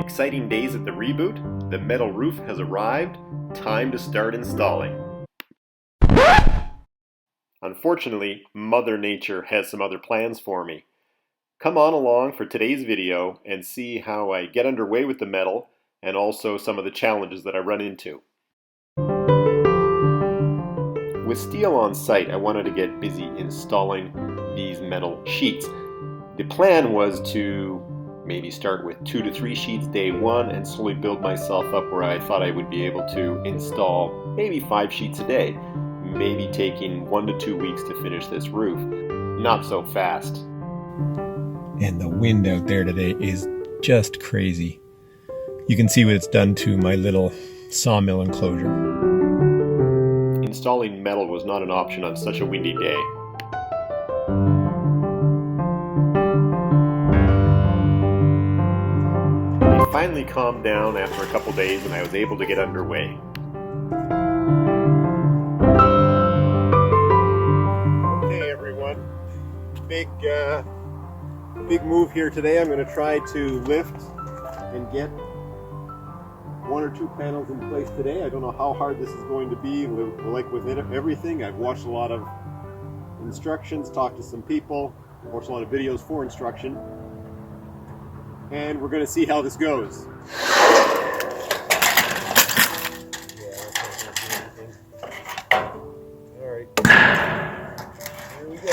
Exciting days at the reboot. The metal roof has arrived. Time to start installing. Unfortunately, Mother Nature has some other plans for me. Come on along for today's video and see how I get underway with the metal and also some of the challenges that I run into. With steel on site, I wanted to get busy installing these metal sheets. The plan was to maybe start with 2 to 3 sheets day one and slowly build myself up where I thought I would be able to install maybe 5 sheets a day, maybe taking 1 to 2 weeks to finish this roof. Not so fast. And the wind out there today is just crazy. You can see what it's done to my little sawmill enclosure. Installing metal was not an option on such a windy day. It finally calmed down after a couple days and I was able to get underway. Hey everyone, big move here today. I'm going to try to lift and get 1 or 2 panels in place today. I don't know how hard this is going to be. Like with everything, I've watched a lot of instructions, talked to some people, watched a lot of videos for instruction, and we're going to see how this goes. All right, here we go.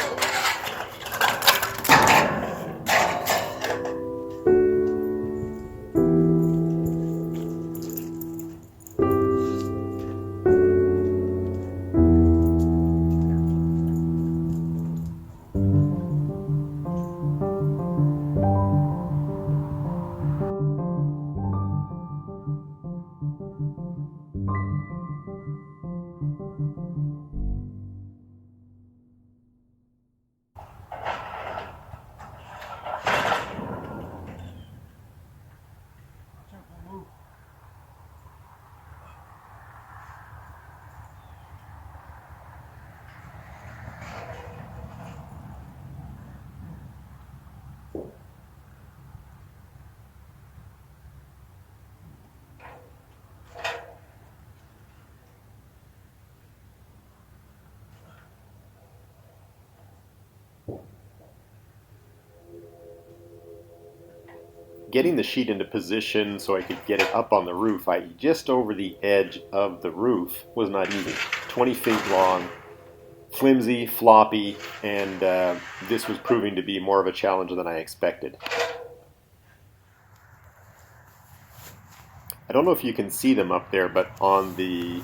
Getting the sheet into position so I could get it up on the roof, i.e. just over the edge of the roof, was not easy. 20 feet long, flimsy, floppy, and this was proving to be more of a challenge than I expected. I don't know if you can see them up there, but on the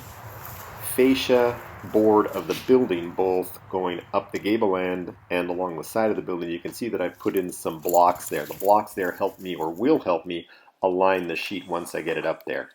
fascia board of the building, both going up the gable end and along the side of the building, you can see that I've put in some blocks there. The blocks there help me, or will help me, align the sheet once I get it up there.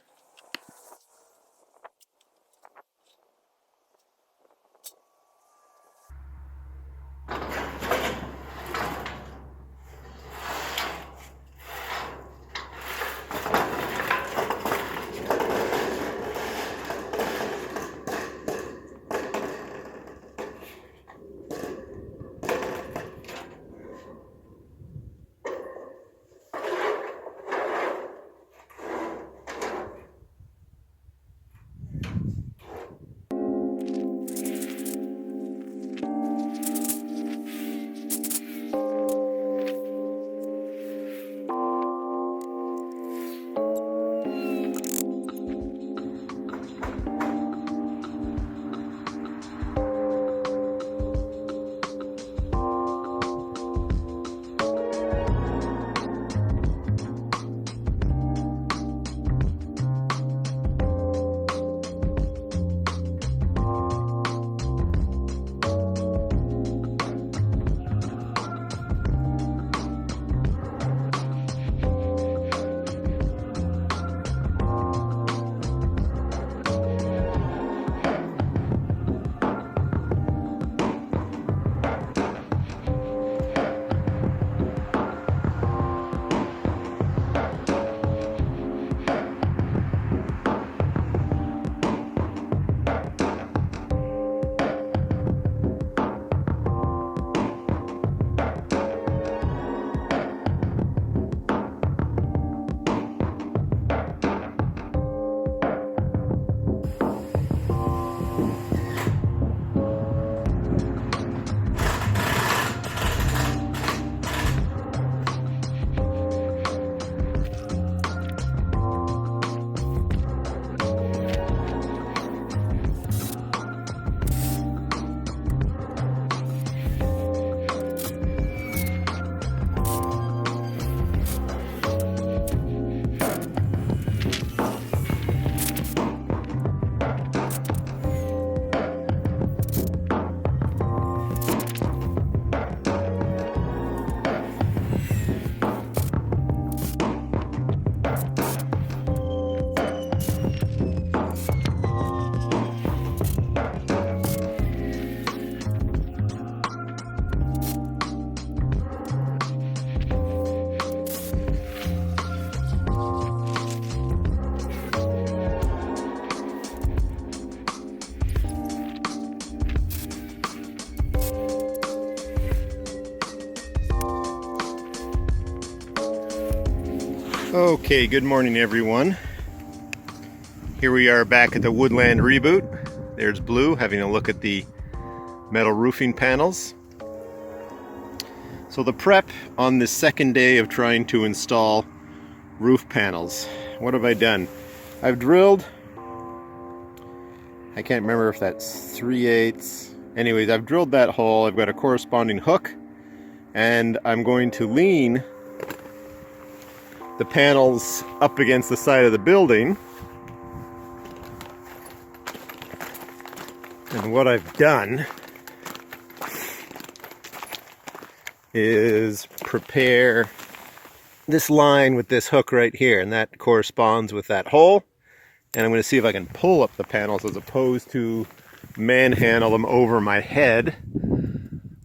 Okay, good morning everyone. Here we are back at the Woodland reboot. There's Blue having a look at the metal roofing panels. So the prep on the second day of trying to install roof panels. What have I done? I've drilled, I can't remember if that's 3/8. Anyways, I've drilled that hole. I've got a corresponding hook, and I'm going to lean the panels up against the side of the building. And what I've done is prepare this line with this hook right here, and that corresponds with that hole. And I'm going to see if I can pull up the panels as opposed to manhandle them over my head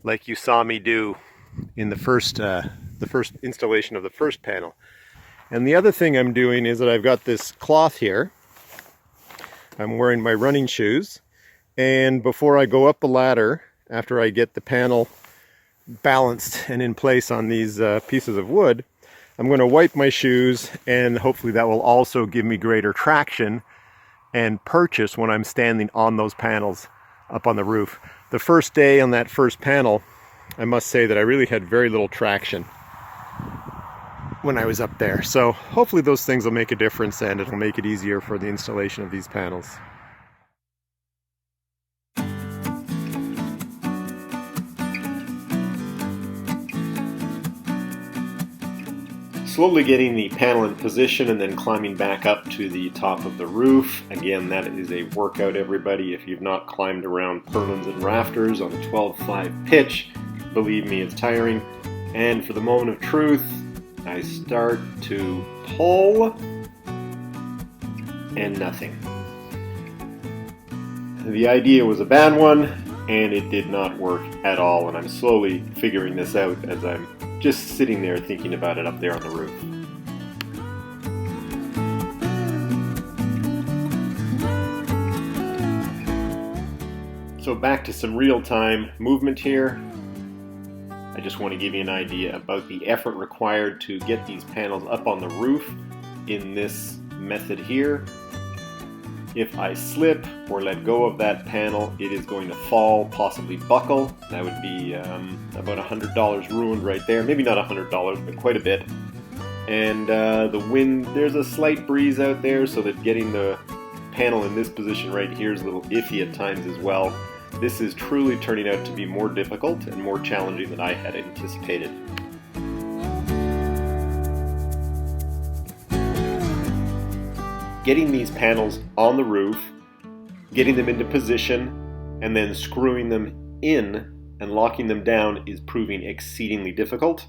like you saw me do in the first installation of the first panel. And the other thing I'm doing is that I've got this cloth here. I'm wearing my running shoes, and before I go up the ladder, after I get the panel balanced and in place on these pieces of wood, I'm going to wipe my shoes, and hopefully that will also give me greater traction and purchase when I'm standing on those panels up on the roof. The first day on that first panel, I must say that I really had very little traction when I was up there. So hopefully those things will make a difference, and it'll make it easier for the installation of these panels. Slowly getting the panel in position and then climbing back up to the top of the roof. Again, that is a workout, everybody. If you've not climbed around purlins and rafters on a 12.5 pitch, believe me, it's tiring. And for the moment of truth, I start to pull, and nothing. The idea was a bad one, and it did not work at all, and I'm slowly figuring this out as I'm just sitting there thinking about it up there on the roof. So back to some real-time movement here. I just want to give you an idea about the effort required to get these panels up on the roof in this method here. If I slip or let go of that panel, it is going to fall, possibly buckle. That would be about $100 ruined right there. Maybe not $100, but quite a bit. And the wind, there's a slight breeze out there, so that getting the panel in this position right here is a little iffy at times as well. This is truly turning out to be more difficult and more challenging than I had anticipated. Getting these panels on the roof, getting them into position, and then screwing them in and locking them down is proving exceedingly difficult.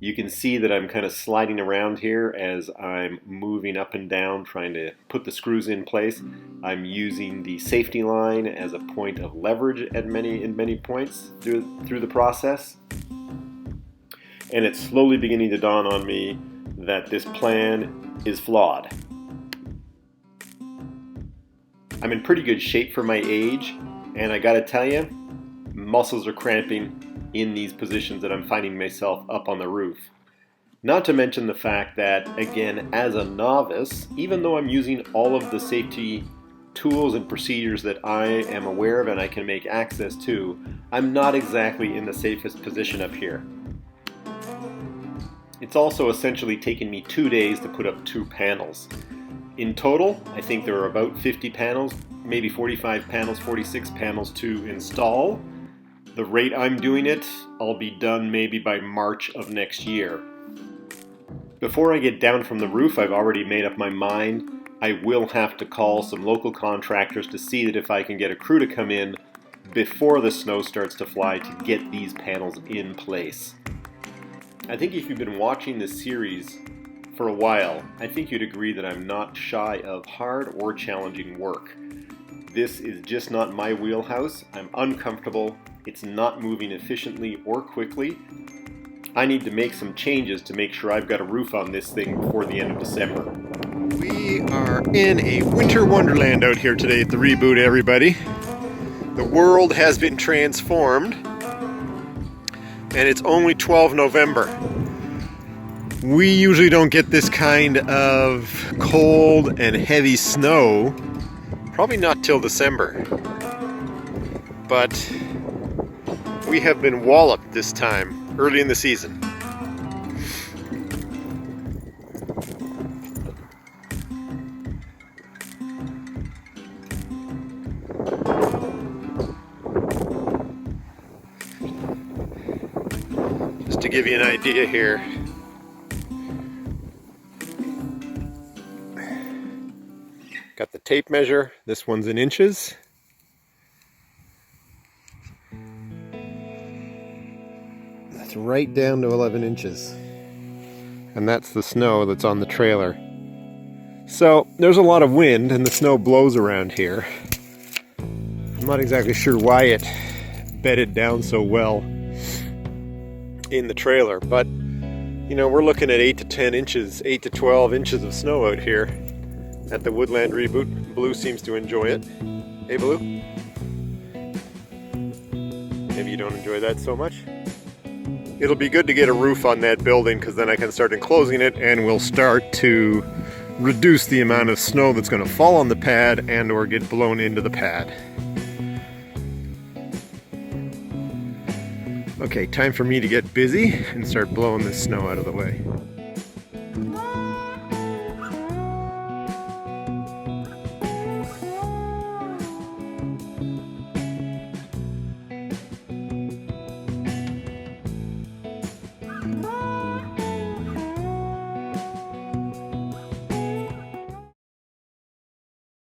You can see that I'm kind of sliding around here as I'm moving up and down trying to put the screws in place. I'm using the safety line as a point of leverage in many points through the process. And it's slowly beginning to dawn on me that this plan is flawed. I'm in pretty good shape for my age, and I gotta tell you, muscles are cramping in these positions that I'm finding myself up on the roof. Not to mention the fact that, again, as a novice, even though I'm using all of the safety tools and procedures that I am aware of and I can make access to, I'm not exactly in the safest position up here. It's also essentially taken me 2 days to put up 2 panels. In total, I think there are about 50 panels, maybe 45 panels, 46 panels to install. The rate I'm doing it, I'll be done maybe by March of next year. Before I get down from the roof, I've already made up my mind. I will have to call some local contractors to see that if I can get a crew to come in before the snow starts to fly to get these panels in place. I think if you've been watching this series for a while, I think you'd agree that I'm not shy of hard or challenging work. This is just not my wheelhouse. I'm uncomfortable. It's not moving efficiently or quickly. I need to make some changes to make sure I've got a roof on this thing before the end of December. We are in a winter wonderland out here today at the reboot, everybody. The world has been transformed, and it's only 12 November. We usually don't get this kind of cold and heavy snow, probably not till December. But we have been walloped this time, early in the season. Just to give you an idea here, got the tape measure. This one's in inches. That's right down to 11 inches. And that's the snow that's on the trailer. So there's a lot of wind and the snow blows around here. I'm not exactly sure why it bedded down so well in the trailer, but you know, we're looking at 8 to 10 inches, 8 to 12 inches of snow out here at the Woodland reboot. Blue seems to enjoy it. Hey, Blue? Maybe you don't enjoy that so much? It'll be good to get a roof on that building because then I can start enclosing it and we'll start to reduce the amount of snow that's going to fall on the pad and or get blown into the pad. Okay, time for me to get busy and start blowing this snow out of the way.